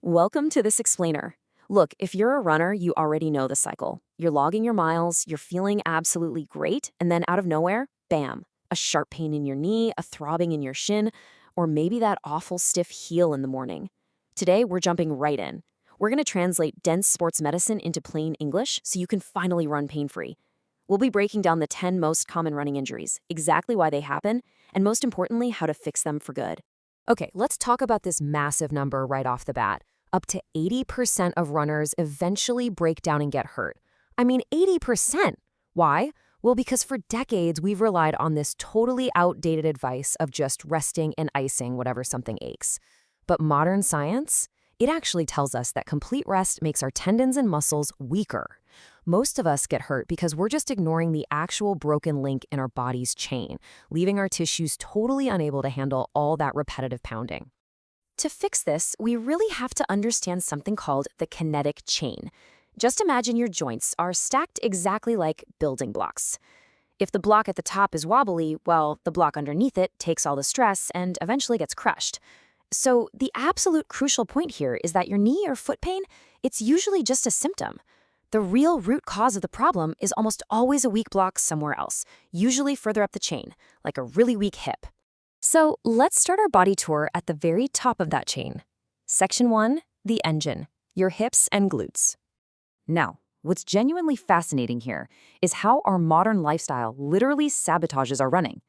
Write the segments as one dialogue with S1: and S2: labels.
S1: Welcome to this explainer. Look, if you're a runner, you already know the cycle. You're logging your miles, you're feeling absolutely great, and then out of nowhere, bam, a sharp pain in your knee, a throbbing in your shin, or maybe that awful stiff heel in the morning. Today, we're jumping right in. We're going to translate dense sports medicine into plain English so you can finally run pain-free. We'll be breaking down the 10 most common running injuries, exactly why they happen, and most importantly, how to fix them for good. Okay, let's talk about this massive number right off the bat. Up to 80% of runners eventually break down and get hurt. I mean, 80%. Why? Well, because for decades, we've relied on this totally outdated advice of just resting and icing whenever something aches. But modern science, it actually tells us that complete rest makes our tendons and muscles weaker. Most of us get hurt because we're just ignoring the actual broken link in our body's chain, leaving our tissues totally unable to handle all that repetitive pounding. To fix this, we really have to understand something called the kinetic chain. Just imagine your joints are stacked exactly like building blocks. If the block at the top is wobbly, well, the block underneath it takes all the stress and eventually gets crushed. So the absolute crucial point here is that your knee or foot pain, it's usually just a symptom. The real root cause of the problem is almost always a weak block somewhere else, usually further up the chain, like a really weak hip. So let's start our body tour at the very top of that chain. Section 1, the engine, your hips and glutes.
S2: Now, what's genuinely fascinating here is how our modern lifestyle literally sabotages our running.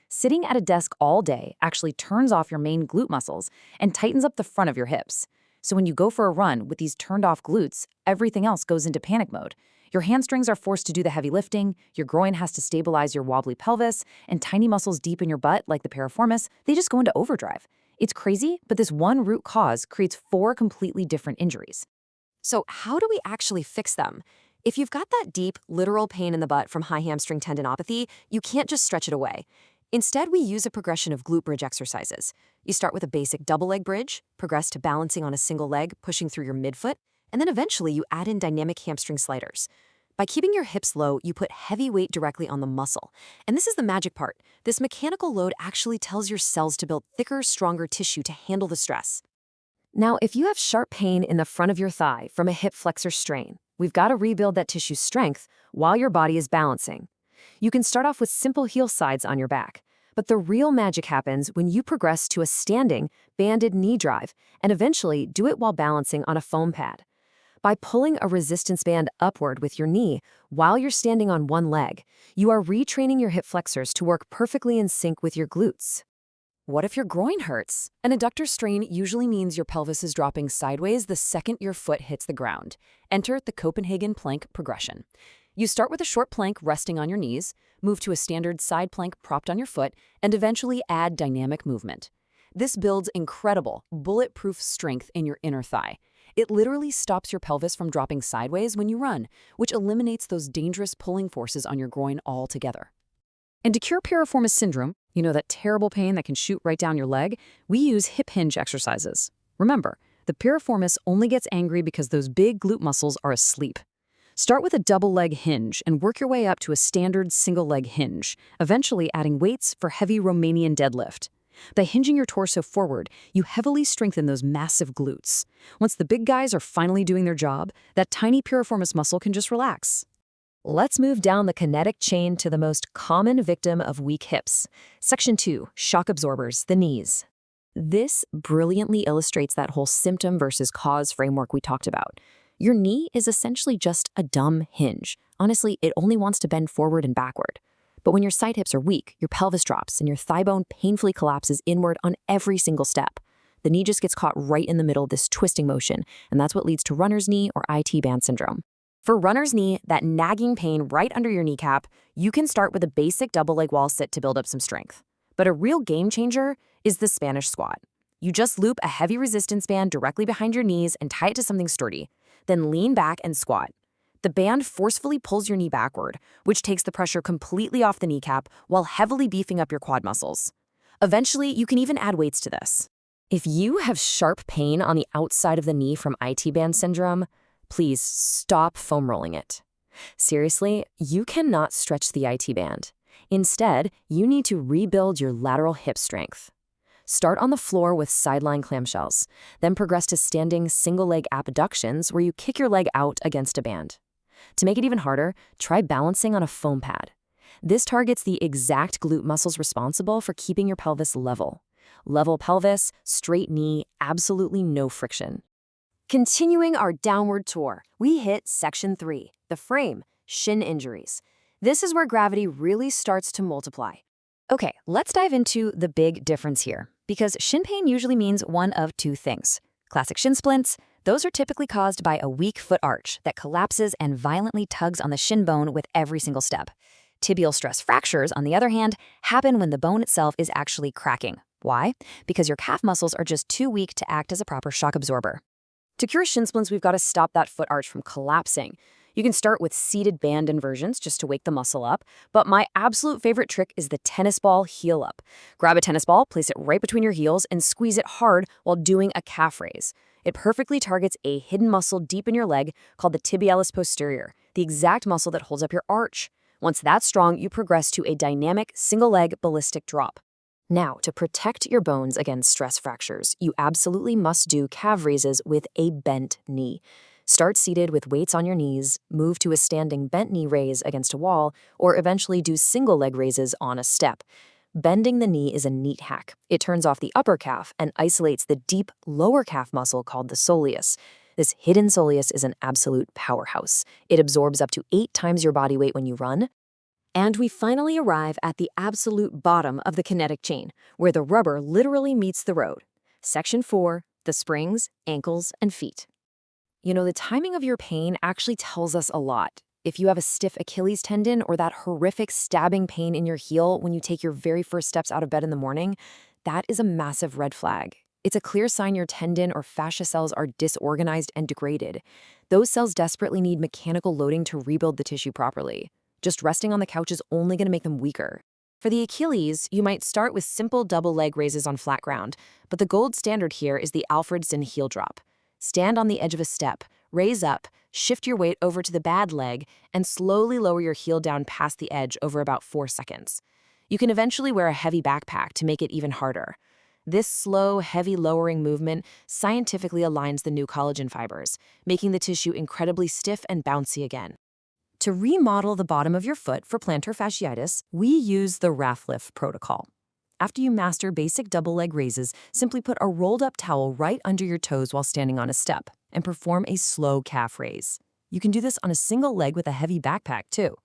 S2: Sitting at a desk all day actually turns off your main glute muscles and tightens up the front of your hips. So when you go for a run with these turned off glutes, everything else goes into panic mode. Your hamstrings are forced to do the heavy lifting, your groin has to stabilize your wobbly pelvis, and tiny muscles deep in your butt, like the piriformis, they just go into overdrive. It's crazy, but this one root cause creates 4 completely different injuries.
S1: So how do we actually fix them? If you've got that deep, literal pain in the butt from high hamstring tendinopathy, you can't just stretch it away. Instead, we use a progression of glute bridge exercises. You start with a basic double leg bridge, progress to balancing on a single leg, pushing through your midfoot, and then eventually you add in dynamic hamstring sliders. By keeping your hips low, you put heavy weight directly on the muscle. And this is the magic part. This mechanical load actually tells your cells to build thicker, stronger tissue to handle the stress. Now, if you have sharp pain in the front of your thigh from a hip flexor strain, we've got to rebuild that tissue strength while your body is balancing. You can start off with simple heel slides on your back, but the real magic happens when you progress to a standing, banded knee drive, and eventually do it while balancing on a foam pad. By pulling a resistance band upward with your knee while you're standing on one leg, you are retraining your hip flexors to work perfectly in sync with your glutes. What if your groin hurts? An adductor strain usually means your pelvis is dropping sideways the second your foot hits the ground. Enter the Copenhagen plank progression. You start with a short plank resting on your knees, move to a standard side plank propped on your foot, and eventually add dynamic movement. This builds incredible, bulletproof strength in your inner thigh. It literally stops your pelvis from dropping sideways when you run, which eliminates those dangerous pulling forces on your groin altogether. And to cure piriformis syndrome, you know that terrible pain that can shoot right down your leg, we use hip hinge exercises. Remember, the piriformis only gets angry because those big glute muscles are asleep. Start with a double leg hinge and work your way up to a standard single leg hinge, eventually adding weights for heavy Romanian deadlift. By hinging your torso forward, you heavily strengthen those massive glutes. Once the big guys are finally doing their job, that tiny piriformis muscle can just relax. Let's move down the kinetic chain to the most common victim of weak hips. Section 2, shock absorbers, the knees. This brilliantly illustrates that whole symptom versus cause framework we talked about. Your knee is essentially just a dumb hinge. Honestly, it only wants to bend forward and backward. But when your side hips are weak, your pelvis drops and your thigh bone painfully collapses inward on every single step. The knee just gets caught right in the middle of this twisting motion, and that's what leads to runner's knee or IT band syndrome. For runner's knee, that nagging pain right under your kneecap, you can start with a basic double leg wall sit to build up some strength. But a real game changer is the Spanish squat. You just loop a heavy resistance band directly behind your knees and tie it to something sturdy. Then lean back and squat. The band forcefully pulls your knee backward, which takes the pressure completely off the kneecap while heavily beefing up your quad muscles. Eventually, you can even add weights to this. If you have sharp pain on the outside of the knee from IT band syndrome, please stop foam rolling it. Seriously, you cannot stretch the IT band. Instead, you need to rebuild your lateral hip strength. Start on the floor with sideline clamshells, then progress to standing single-leg abductions where you kick your leg out against a band. To make it even harder, try balancing on a foam pad. This targets the exact glute muscles responsible for keeping your pelvis level. Level pelvis, straight knee, absolutely no friction. Continuing our downward tour, we hit section 3, the frame, shin injuries. This is where gravity really starts to multiply.
S2: Okay, let's dive into the big difference here, because shin pain usually means one of two things. Classic shin splints, those are typically caused by a weak foot arch that collapses and violently tugs on the shin bone with every single step. Tibial stress fractures, on the other hand, happen when the bone itself is actually cracking. Why? Because your calf muscles are just too weak to act as a proper shock absorber.
S1: To cure shin splints, we've got to stop that foot arch from collapsing. You can start with seated band inversions just to wake the muscle up, but my absolute favorite trick is the tennis ball heel up. Grab a tennis ball, place it right between your heels, and squeeze it hard while doing a calf raise. It perfectly targets a hidden muscle deep in your leg called the tibialis posterior, the exact muscle that holds up your arch. Once that's strong, you progress to a dynamic single-leg ballistic drop. Now, to protect your bones against stress fractures, you absolutely must do calf raises with a bent knee. Start seated with weights on your knees, move to a standing bent knee raise against a wall, or eventually do single leg raises on a step. Bending the knee is a neat hack. It turns off the upper calf and isolates the deep lower calf muscle called the soleus. This hidden soleus is an absolute powerhouse. It absorbs up to 8 times your body weight when you run. And we finally arrive at the absolute bottom of the kinetic chain, where the rubber literally meets the road. Section 4, the springs, ankles, and feet. You know, the timing of your pain actually tells us a lot. If you have a stiff Achilles tendon or that horrific stabbing pain in your heel when you take your very first steps out of bed in the morning, that is a massive red flag. It's a clear sign your tendon or fascia cells are disorganized and degraded. Those cells desperately need mechanical loading to rebuild the tissue properly. Just resting on the couch is only going to make them weaker. For the Achilles, you might start with simple double leg raises on flat ground, but the gold standard here is the Alfredson heel drop. Stand on the edge of a step, raise up, shift your weight over to the bad leg, and slowly lower your heel down past the edge over about 4 seconds. You can eventually wear a heavy backpack to make it even harder. This slow, heavy lowering movement scientifically aligns the new collagen fibers, making the tissue incredibly stiff and bouncy again. To remodel the bottom of your foot for plantar fasciitis, we use the Rathliff protocol. After you master basic double leg raises, simply put a rolled up towel right under your toes while standing on a step and perform a slow calf raise. You can do this on a single leg with a heavy backpack too.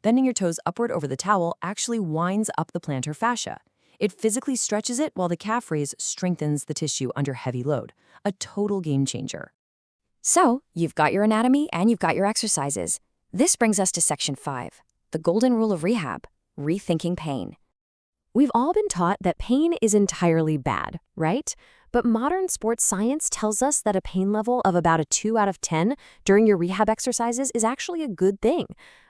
S1: Bending your toes upward over the towel actually winds up the plantar fascia. It physically stretches it while the calf raise strengthens the tissue under heavy load. A total game changer. So, you've got your anatomy and you've got your exercises. This brings us to section 5, the golden rule of rehab, rethinking pain. We've all been taught that pain is entirely bad, right? But modern sports science tells us that a pain level of about a 2 out of 10 during your rehab exercises is actually a good thing.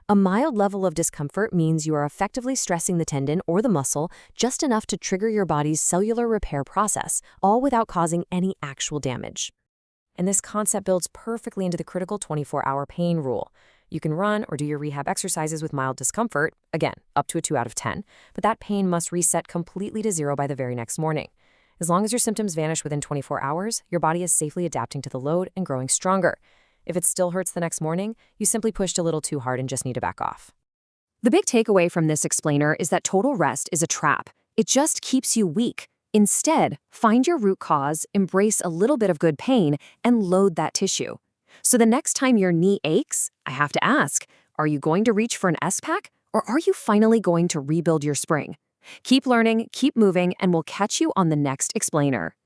S1: A mild level of discomfort means you are effectively stressing the tendon or the muscle just enough to trigger your body's cellular repair process, all without causing any actual damage. And this concept builds perfectly into the critical 24-hour pain rule. You can run or do your rehab exercises with mild discomfort, again, up to a 2 out of 10, but that pain must reset completely to 0 by the very next morning. As long as your symptoms vanish within 24 hours, your body is safely adapting to the load and growing stronger. If it still hurts the next morning, you simply pushed a little too hard and just need to back off. The big takeaway from this explainer is that total rest is a trap. It just keeps you weak. Instead, find your root cause, embrace a little bit of good pain, and load that tissue. So the next time your knee aches, I have to ask, are you going to reach for an S-pack, or are you finally going to rebuild your spring? Keep learning, keep moving, and we'll catch you on the next explainer.